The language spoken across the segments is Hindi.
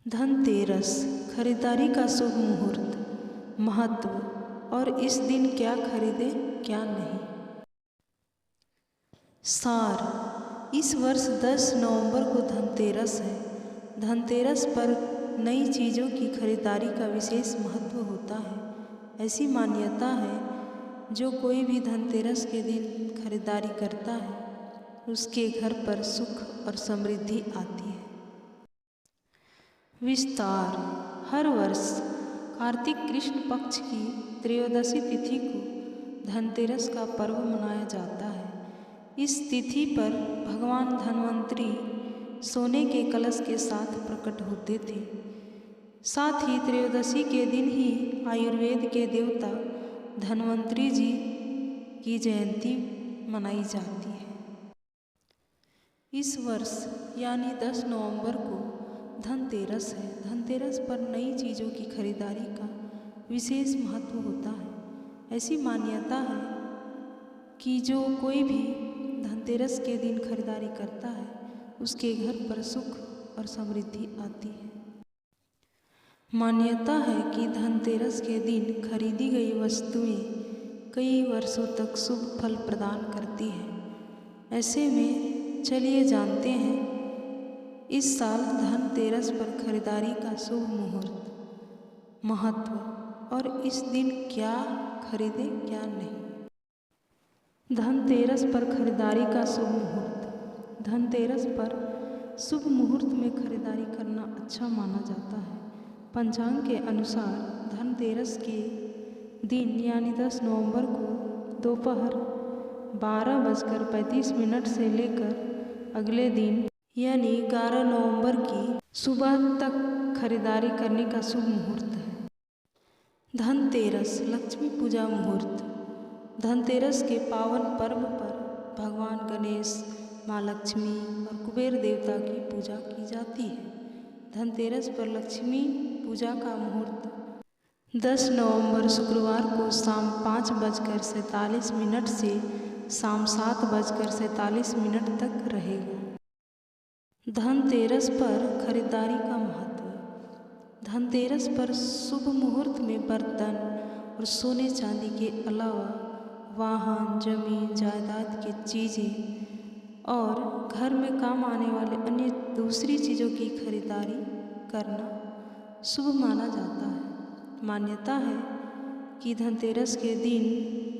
धनतेरस खरीदारी का शुभ मुहूर्त। महत्व और इस दिन क्या खरीदें क्या नहीं। सार, इस वर्ष 10 नवंबर को धनतेरस है। धनतेरस पर नई चीज़ों की खरीदारी का विशेष महत्व होता है। ऐसी मान्यता है जो कोई भी धनतेरस के दिन खरीदारी करता है उसके घर पर सुख और समृद्धि आती है। विस्तार, हर वर्ष कार्तिक कृष्ण पक्ष की त्रयोदशी तिथि को धनतेरस का पर्व मनाया जाता है। इस तिथि पर भगवान धन्वंतरी सोने के कलश के साथ प्रकट होते थे। साथ ही त्रयोदशी के दिन ही आयुर्वेद के देवता धन्वंतरी जी की जयंती मनाई जाती है। इस वर्ष यानी 10 नवंबर को धनतेरस है। धनतेरस पर नई चीज़ों की खरीदारी का विशेष महत्व होता है। ऐसी मान्यता है कि जो कोई भी धनतेरस के दिन खरीदारी करता है उसके घर पर सुख और समृद्धि आती है। मान्यता है कि धनतेरस के दिन खरीदी गई वस्तुएं कई वर्षों तक शुभ फल प्रदान करती हैं। ऐसे में चलिए जानते हैं इस साल धनतेरस पर खरीदारी का शुभ मुहूर्त, महत्व और इस दिन क्या खरीदें क्या नहीं। धनतेरस पर खरीदारी का शुभ मुहूर्त। धनतेरस पर शुभ मुहूर्त में खरीदारी करना अच्छा माना जाता है। पंचांग के अनुसार धनतेरस के दिन यानी 10 नवंबर को दोपहर 12:35 से लेकर अगले दिन यानी 11 नवंबर की सुबह तक खरीदारी करने का शुभ मुहूर्त है। धनतेरस लक्ष्मी पूजा मुहूर्त। धनतेरस के पावन पर्व पर भगवान गणेश, माँ लक्ष्मी और कुबेर देवता की पूजा की जाती है। धनतेरस पर लक्ष्मी पूजा का मुहूर्त 10 नवंबर शुक्रवार को शाम 5:47 से शाम 7:47 तक रहेगा। धनतेरस पर खरीदारी का महत्व। धनतेरस पर शुभ मुहूर्त में बर्तन और सोने चांदी के अलावा वाहन, जमीन जायदाद की चीज़ें और घर में काम आने वाले अन्य दूसरी चीज़ों की खरीदारी करना शुभ माना जाता है। मान्यता है कि धनतेरस के दिन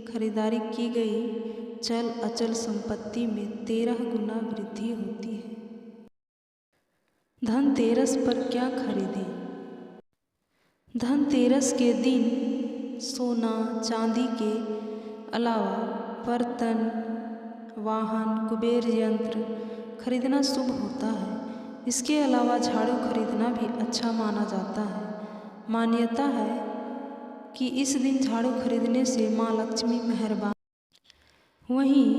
खरीदारी की गई चल अचल संपत्ति में 13 गुना वृद्धि होती है। धनतेरस पर क्या खरीदें। धनतेरस के दिन सोना चांदी के अलावा बर्तन, वाहन, कुबेर यंत्र खरीदना शुभ होता है। इसके अलावा झाड़ू खरीदना भी अच्छा माना जाता है। मान्यता है कि इस दिन झाड़ू खरीदने से माँ लक्ष्मी मेहरबान। वहीं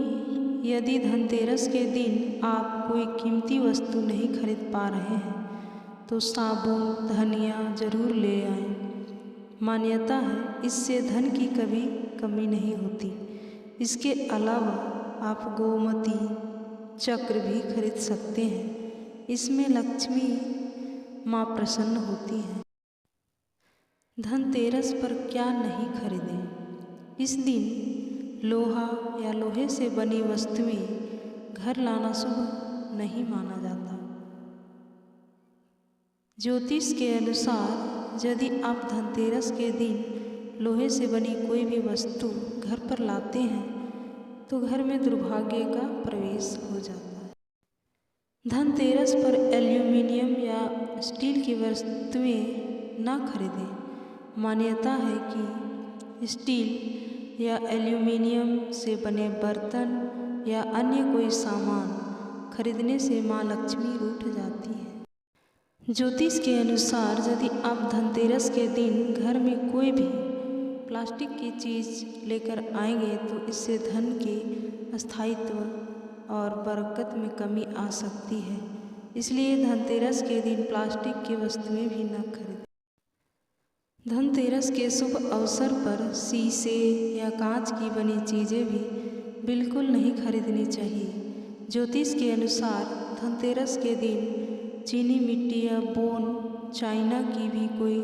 यदि धनतेरस के दिन आप कोई कीमती वस्तु नहीं खरीद पा रहे हैं तो साबुन, धनिया जरूर ले आएं। मान्यता है इससे धन की कभी कमी नहीं होती। इसके अलावा आप गोमती चक्र भी खरीद सकते हैं। इसमें लक्ष्मी माँ प्रसन्न होती हैं। धनतेरस पर क्या नहीं खरीदें। इस दिन लोहा या लोहे से बनी वस्तुएं घर लाना शुभ नहीं माना जाता। ज्योतिष के अनुसार यदि आप धनतेरस के दिन लोहे से बनी कोई भी वस्तु घर पर लाते हैं तो घर में दुर्भाग्य का प्रवेश हो जाता है। धनतेरस पर एल्यूमिनियम या स्टील की वस्तुएं न खरीदें। मान्यता है कि स्टील या एल्यूमिनियम से बने बर्तन या अन्य कोई सामान खरीदने से माँ लक्ष्मी रूठ जाती है। ज्योतिष के अनुसार यदि आप धनतेरस के दिन घर में कोई भी प्लास्टिक की चीज़ लेकर आएंगे तो इससे धन के स्थायित्व और बरकत में कमी आ सकती है। इसलिए धनतेरस के दिन प्लास्टिक की वस्तुएं भी न खरीदें। धनतेरस के शुभ अवसर पर शीशे या कांच की बनी चीज़ें भी बिल्कुल नहीं खरीदनी चाहिए। ज्योतिष के अनुसार धनतेरस के दिन चीनी मिट्टी या बोन चाइना की भी कोई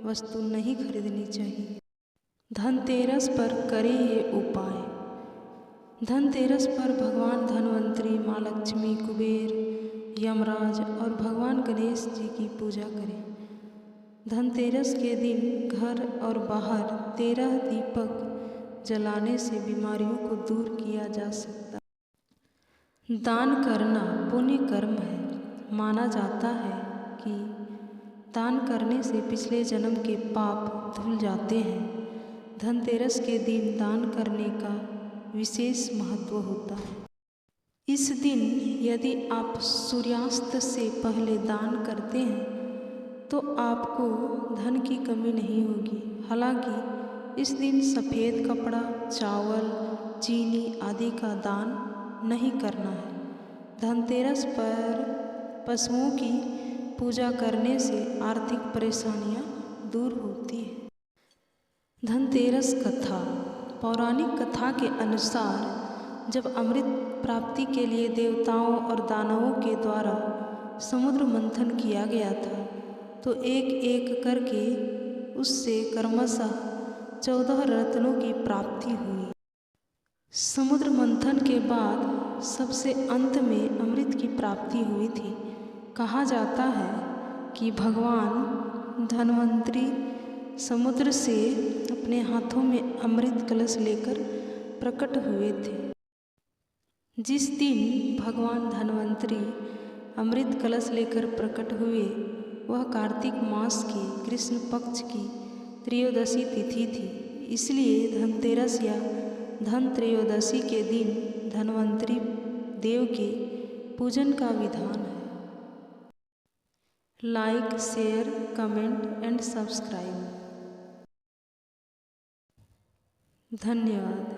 वस्तु नहीं खरीदनी चाहिए। धनतेरस पर करें ये उपाय। धनतेरस पर भगवान धन्वंतरी, माँ लक्ष्मी, कुबेर, यमराज और भगवान गणेश जी की पूजा करें। धनतेरस के दिन घर और बाहर 13 दीपक जलाने से बीमारियों को दूर किया जा सकता है। दान करना पुण्य कर्म है। माना जाता है कि दान करने से पिछले जन्म के पाप धुल जाते हैं। धनतेरस के दिन दान करने का विशेष महत्व होता है। इस दिन यदि आप सूर्यास्त से पहले दान करते हैं तो आपको धन की कमी नहीं होगी। हालांकि इस दिन सफ़ेद कपड़ा, चावल, चीनी आदि का दान नहीं करना है। धनतेरस पर पशुओं की पूजा करने से आर्थिक परेशानियां दूर होती हैं। धनतेरस कथा। पौराणिक कथा के अनुसार जब अमृत प्राप्ति के लिए देवताओं और दानवों के द्वारा समुद्र मंथन किया गया था तो एक एक करके उससे क्रमशः 14 रत्नों की प्राप्ति हुई। समुद्र मंथन के बाद सबसे अंत में अमृत की प्राप्ति हुई थी। कहा जाता है कि भगवान धन्वंतरी समुद्र से अपने हाथों में अमृत कलश लेकर प्रकट हुए थे। जिस दिन भगवान धन्वंतरी अमृत कलश लेकर प्रकट हुए वह कार्तिक मास की कृष्ण पक्ष की त्रयोदशी तिथि थी। इसलिए धनतेरस या धन त्रयोदशी के दिन धन्वंतरी देव के पूजन का विधान है। Like, share, comment and subscribe. धन्यवाद।